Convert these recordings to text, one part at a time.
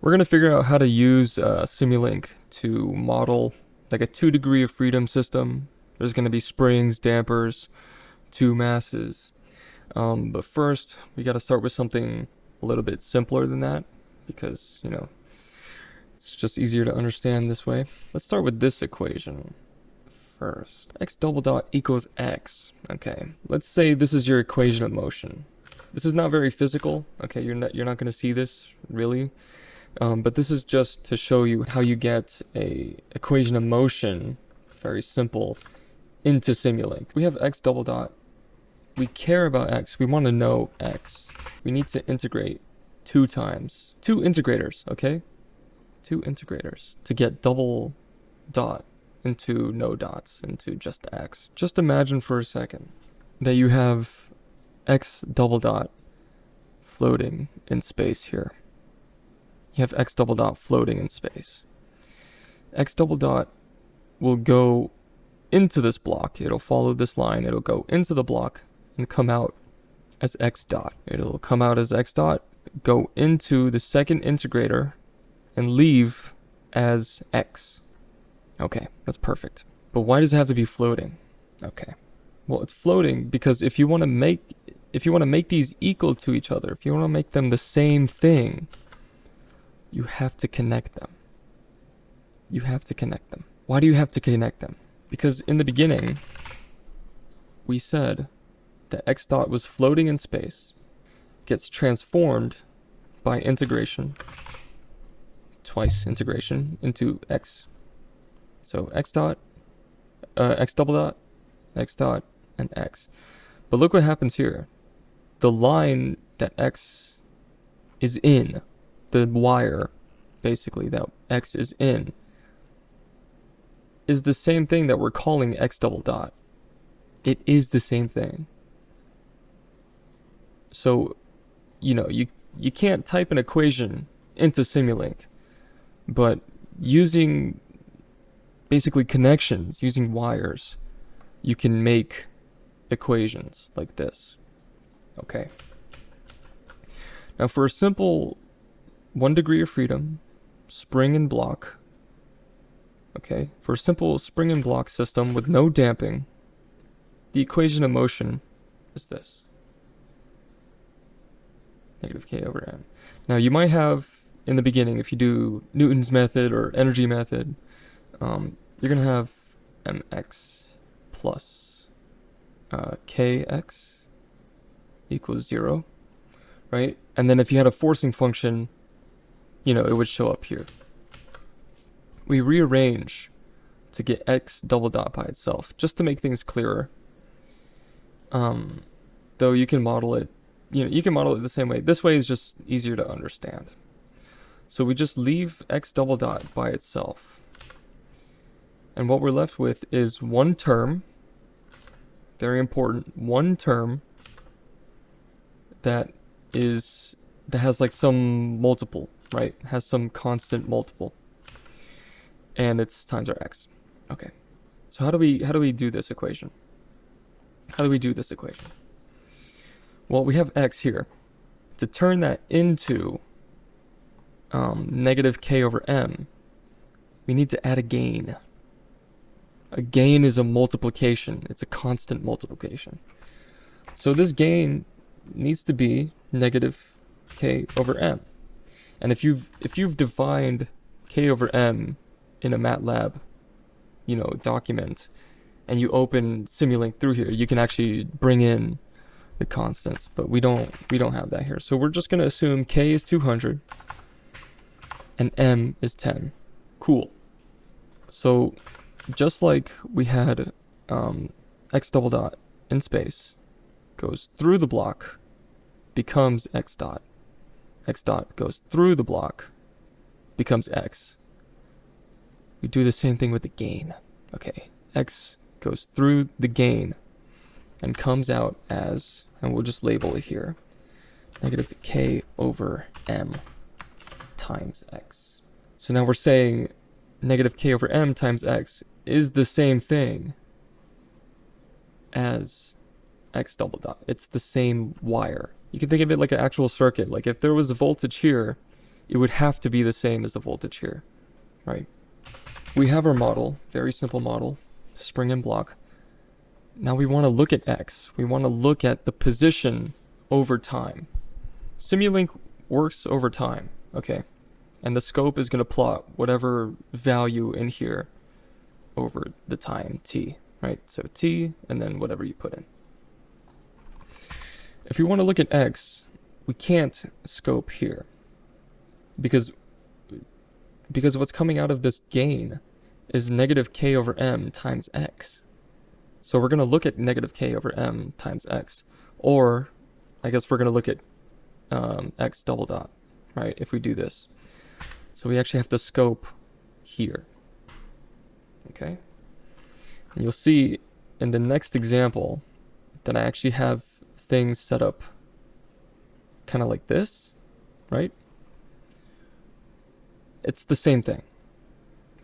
We're going to figure out how to use Simulink to model like a 2 degree of freedom system. There's going to be springs, dampers, two masses. But first, we got to start with something a little bit simpler than that because, it's just easier to understand this way. Let's start with this equation first. X double dot equals X. Okay, let's say this is your equation of motion. This is not very physical. Okay, you're not going to see this really. But this is just to show you how you get a equation of motion, very simple, into Simulink. We have X double dot. We care about X. We want to know X. We need to integrate 2 times. 2 integrators, okay? 2 integrators to get double dot into no dots, into just X. Just imagine for a second that you have X double dot floating in space here. You have X double dot floating in space. X double dot will go into this block. It'll follow this line. It'll go into the block and come out as X dot. It'll come out as X dot, go into the second integrator, and leave as X. Okay, that's perfect. But why does it have to be floating? Okay. Well, it's floating because if you want to make these equal to each other, if you want to make them the same thing, you have to connect them. You have to connect them. Why do you have to connect them? Because in the beginning, we said that X dot was floating in space, gets transformed by integration, twice integration, into X. So X dot, X double dot, X dot, and X. But look what happens here. The line that X is in, the wire, basically, that X is in, is the same thing that we're calling X double dot. It is the same thing. So, you can't type an equation into Simulink, but using basically connections, using wires, you can make equations like this. Okay. Now for a simple 1 degree of freedom, spring and block. Okay, for a simple spring and block system with no damping, the equation of motion is this. Negative K over M. Now you might have, in the beginning, if you do Newton's method or energy method, you're going to have mx plus kx equals 0, right? And then if you had a forcing function, it would show up here. We rearrange to get x double dot by itself, just to make things clearer. Though you can model it, you can model it the same way. This way is just easier to understand. So we just leave x double dot by itself. And what we're left with is one term, very important, one term that has like some multiple, right? Has some constant multiple. And it's times our x. Okay. So how do we do this equation? How do we do this equation? Well, we have x here. To turn that into negative k over m, we need to add a gain. A gain is a multiplication. It's a constant multiplication. So this gain needs to be negative k over m. And if you've defined k over m in a MATLAB, document, and you open Simulink through here, you can actually bring in the constants, but we don't have that here. So we're just going to assume k is 200 and m is 10. Cool. So just like we had x double dot in space, goes through the block, becomes x dot. X dot goes through the block, becomes x. We do the same thing with the gain. Okay, x goes through the gain and comes out as, and we'll just label it here, negative k over m times x. So now we're saying negative k over m times x is the same thing as x double dot. It's the same wire. You can think of it like an actual circuit. Like if there was a voltage here, it would have to be the same as the voltage here, right? We have our model, very simple model, spring and block. Now we want to look at X. We want to look at the position over time. Simulink works over time, okay? And the scope is going to plot whatever value in here over the time t, right? So t, and then whatever you put in. If we want to look at X, we can't scope here. Because what's coming out of this gain is negative k over m times x. So we're going to look at negative k over m times x. Or, I guess we're going to look at x double dot, right, if we do this. So we actually have to scope here. Okay? And you'll see in the next example that I actually have things set up kind of like this, right? It's the same thing.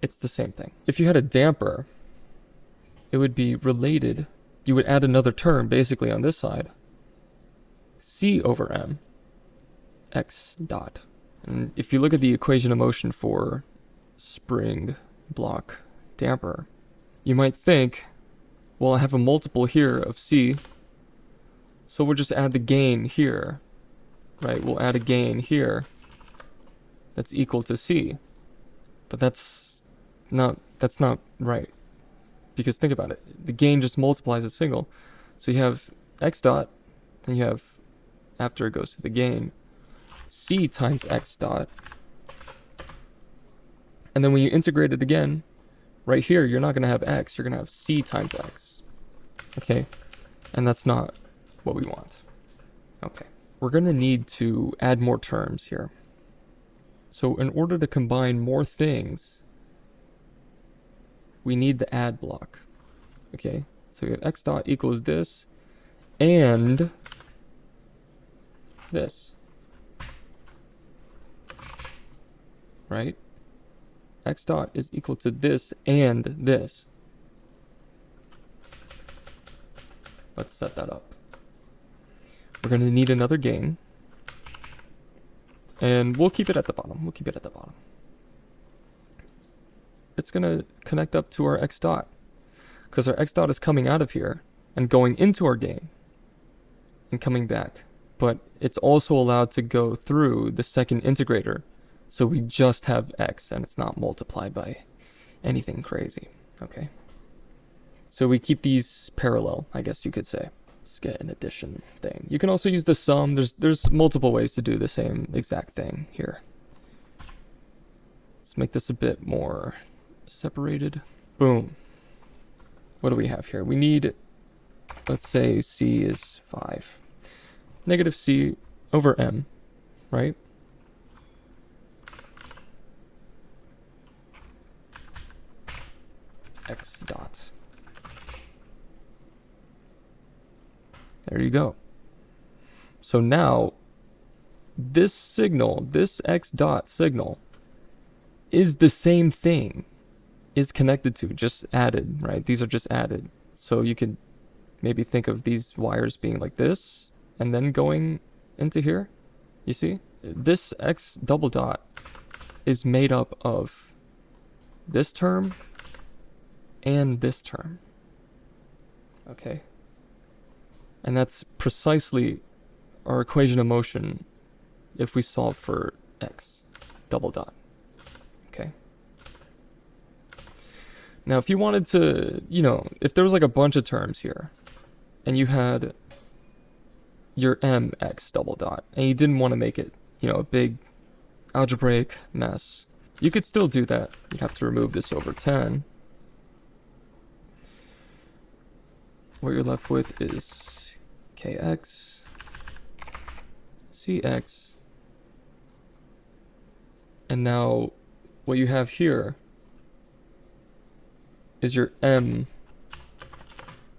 It's the same thing. If you had a damper, it would be related. You would add another term basically on this side. C over m x dot. And if you look at the equation of motion for spring, block, damper, you might think, well, I have a multiple here of C, so we'll just add the gain here, right? We'll add a gain here that's equal to C. But that's not right. Because think about it. The gain just multiplies a signal. So you have x dot, then you have, after it goes to the gain, C times x dot. And then when you integrate it again, right here, you're not going to have x. You're going to have C times x. Okay? And that's not what we want. Okay. We're going to need to add more terms here. So in order to combine more things, we need the add block. Okay? So we have x dot equals this and this. Right? X dot is equal to this and this. Let's set that up. We're going to need another gain. And we'll keep it at the bottom. We'll keep it at the bottom. It's going to connect up to our x dot. Because our x dot is coming out of here and going into our gain. And coming back. But it's also allowed to go through the second integrator. So we just have x and it's not multiplied by anything crazy. Okay. So we keep these parallel, I guess you could say. Let's get an addition thing. You can also use the sum. There's multiple ways to do the same exact thing here. Let's make this a bit more separated. Boom. What do we have here? We need, let's say C is 5. Negative C over M, right? X dot. There you go. So now, this signal, this x dot signal, is the same thing, is connected to, just added, right? These are just added. So you could maybe think of these wires being like this, and then going into here. You see? This x double dot is made up of this term and this term. Okay? And that's precisely our equation of motion if we solve for x double dot. Okay? Now, if you wanted to, if there was like a bunch of terms here, and you had your mx double dot, and you didn't want to make it, a big algebraic mess, you could still do that. You'd have to remove this over 10. What you're left with is kx, cx, and now what you have here is your m.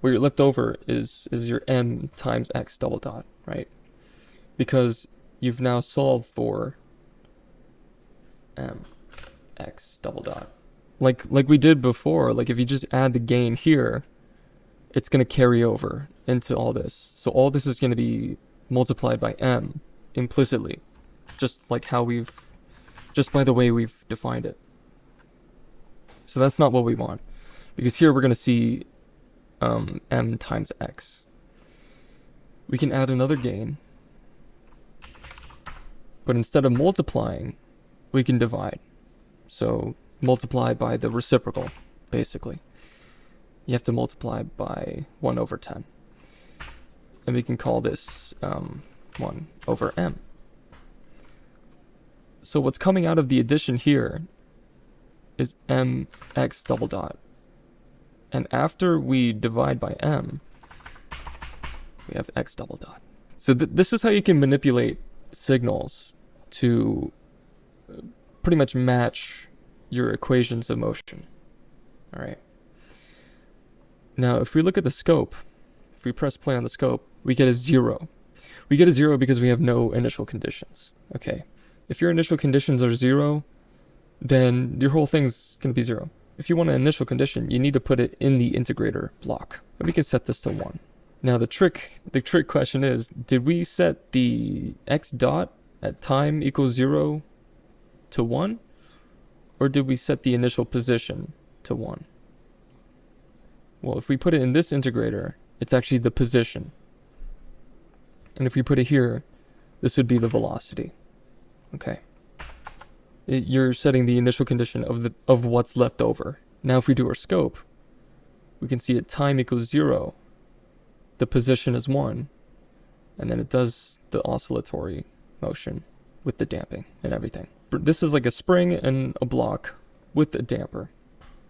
What you're left over is your m times x double dot, right? Because you've now solved for m x double dot. Like we did before, like if you just add the gain here, it's going to carry over into all this. So all this is going to be multiplied by m implicitly, just like how we've just by the way we've defined it. So that's not what we want, because here we're going to see m times x. We can add another gain, but instead of multiplying, we can divide. So multiply by the reciprocal, basically. You have to multiply by 1 over 10. And we can call this 1 over m. So what's coming out of the addition here is mx double dot. And after we divide by m, we have x double dot. So this is how you can manipulate signals to pretty much match your equations of motion. All right. Now, if we look at the scope, if we press play on the scope, we get a 0. We get a 0 because we have no initial conditions. Okay. If your initial conditions are 0, then your whole thing's going to be 0. If you want an initial condition, you need to put it in the integrator block. And we can set this to 1. Now the trick question is, did we set the x dot at time equals 0 to 1? Or did we set the initial position to 1? Well, if we put it in this integrator, it's actually the position. And if we put it here, this would be the velocity. Okay. You're setting the initial condition of what's left over. Now if we do our scope, we can see at time equals 0, the position is 1, and then it does the oscillatory motion with the damping and everything. This is like a spring and a block with a damper.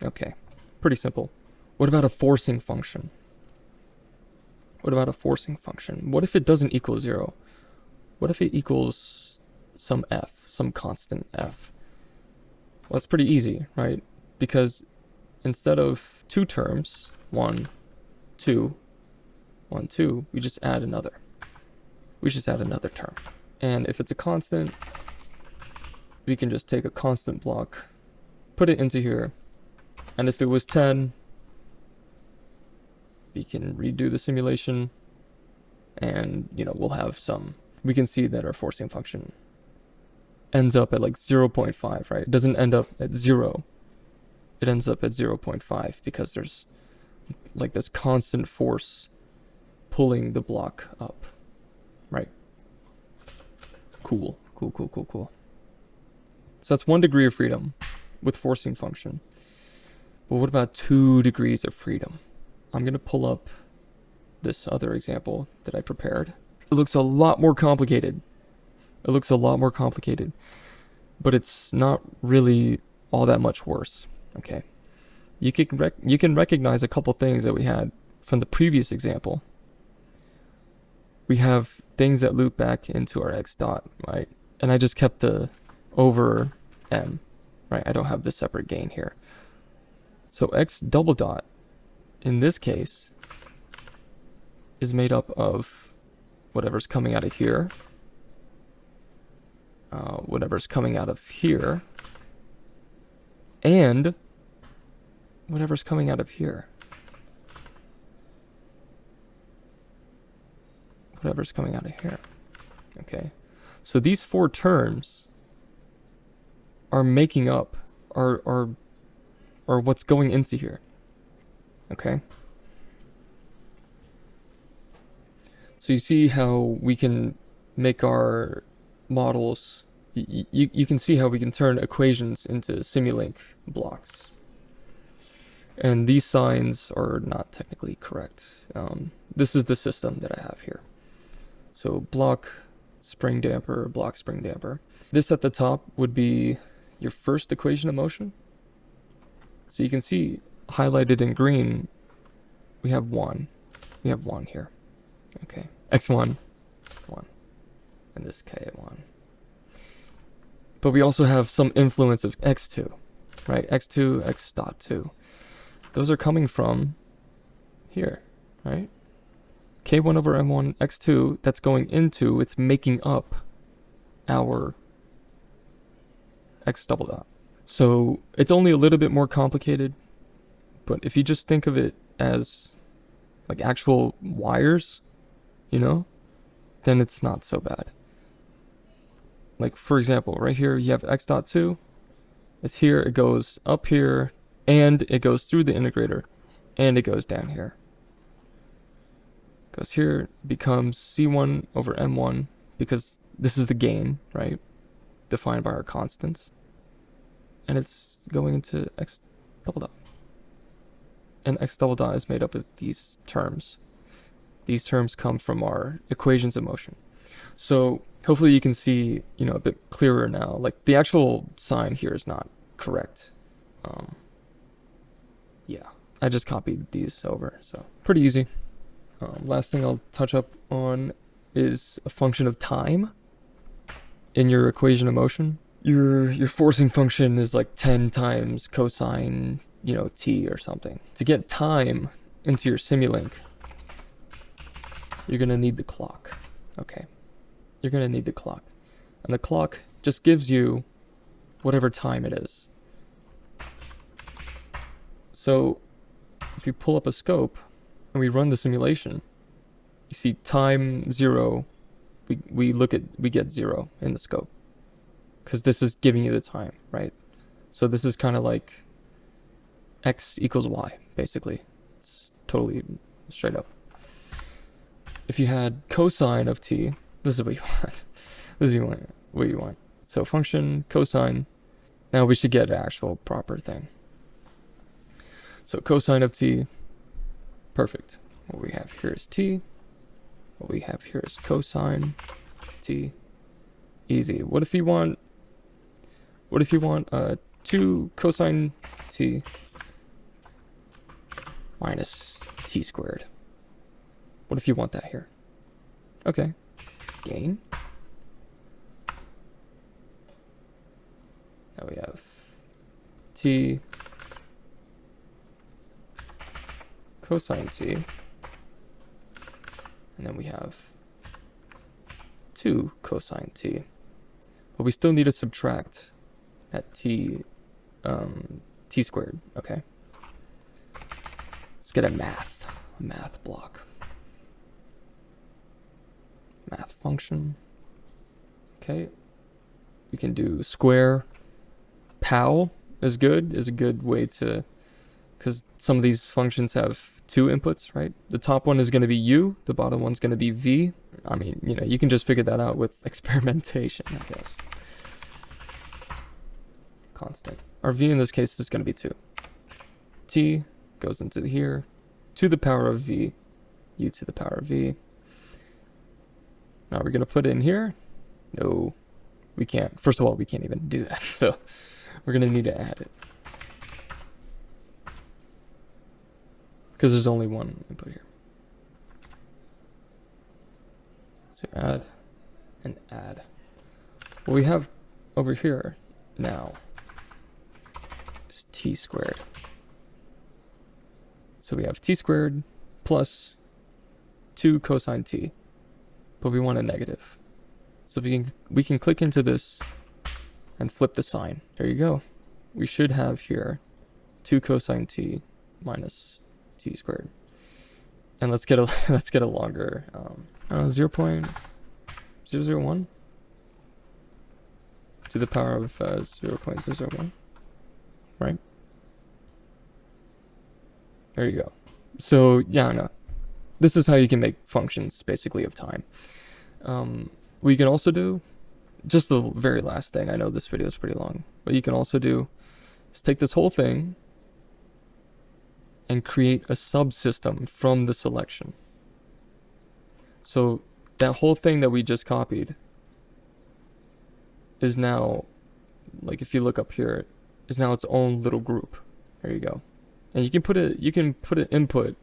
Okay, pretty simple. What about a forcing function? What about a forcing function? What if it doesn't equal 0? What if it equals some f, some constant f? Well, that's pretty easy, right? Because instead of 2 terms, 1, 2, 1, 2, we just add another. We just add another term. And if it's a constant, we can just take a constant block, put it into here, and if it was 10, we can redo the simulation, and we'll have some. We can see that our forcing function ends up at like 0.5, right? It doesn't end up at 0. It ends up at 0.5 because there's like this constant force pulling the block up, right? Cool. So that's 1 degree of freedom with forcing function. But what about 2 degrees of freedom? I'm going to pull up this other example that I prepared. It looks a lot more complicated. But it's not really all that much worse. Okay. You can recognize a couple things that we had from the previous example. We have things that loop back into our x dot, right? And I just kept the over m, right? I don't have the separate gain here. So x double dot, in this case, is made up of whatever's coming out of here, whatever's coming out of here, and whatever's coming out of here. Whatever's coming out of here. Okay. So these 4 terms are making up, are what's going into here. Okay. So you see how we can make our models, you can see how we can turn equations into Simulink blocks. And these signs are not technically correct. This is the system that I have here. So block, spring damper, block, spring damper. This at the top would be your first equation of motion. So you can see highlighted in green, we have 1. We have 1 here. Okay. x1, 1. And this k1. But we also have some influence of x2, right? x2, x dot 2. Those are coming from here, right? K1 over M1, X2, that's going into, it's making up our X double dot. So it's only a little bit more complicated, but if you just think of it as like actual wires, then it's not so bad. like for example, right here you have x dot 2. It's here, it goes up here, and it goes through the integrator, and it goes down here. Goes here, becomes C1 over M1, because this is the gain, right? Defined by our constants. And it's going into x double dot. And x double dot is made up of these terms. These terms come from our equations of motion. So hopefully you can see, a bit clearer now. Like the actual sign here is not correct. Yeah, I just copied these over, so pretty easy. Last thing I'll touch up on is a function of time in your equation of motion. Your forcing function is like 10 times cosine, t or something. To get time into your Simulink, you're gonna need the clock. Okay, you're gonna need the clock, and the clock just gives you whatever time it is. So if you pull up a scope and we run the simulation, you see time 0. We get 0 in the scope, because this is giving you the time, right? So this is kind of like x equals y, basically. It's totally straight up. If you had cosine of t, this is what you want. This is what you want. So function cosine. Now we should get an actual proper thing. So cosine of t, perfect. What we have here is t. What we have here is cosine t. Easy. What if you want 2 cosine t minus t squared? What if you want that here? Okay. Gain. Now we have t cosine t, and then we have 2 cosine t, but we still need to subtract that t squared. Okay, let's get a math block. Math function. Okay, we can do square. Pow is a good way to, because some of these functions have 2 inputs, right? The top one is going to be u, the bottom one's going to be v. I mean, you can just figure that out with experimentation, I guess. Constant. Our v in this case is going to be 2. T goes into here, to the power of v, u to the power of v. Now we're going to put it in here. No, we can't. First of all, we can't even do that, so we're going to need to add it, because there's only one input here. So add and add. What we have over here now is t squared. So we have t squared plus 2 cosine t, but we want a negative. So we can click into this and flip the sign. There you go. We should have here 2 cosine t minus t squared. And let's get a longer 0.001 to the power of 0.001, right? There you go. So yeah, no, this is how you can make functions basically of time. What you can also do, just the very last thing, I know this video is pretty long, what you can also do is take this whole thing and create a subsystem from the selection. So that whole thing that we just copied is now, like if you look up here, is now its own little group. There you go. And you can put an input,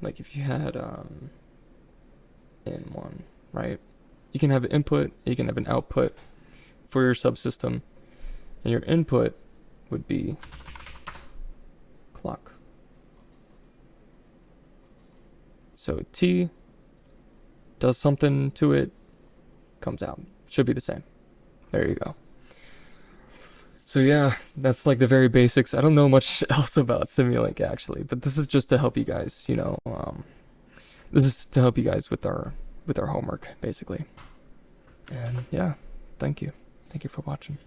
like if you had in one, right? You can have an input, you can have an output for your subsystem, and your input would be clock. So t does something to it, comes out. Should be the same. There you go. So yeah, that's like the very basics. I don't know much else about Simulink actually, but this is just to help you guys, this is to help you guys with our homework basically. And yeah, thank you. Thank you for watching.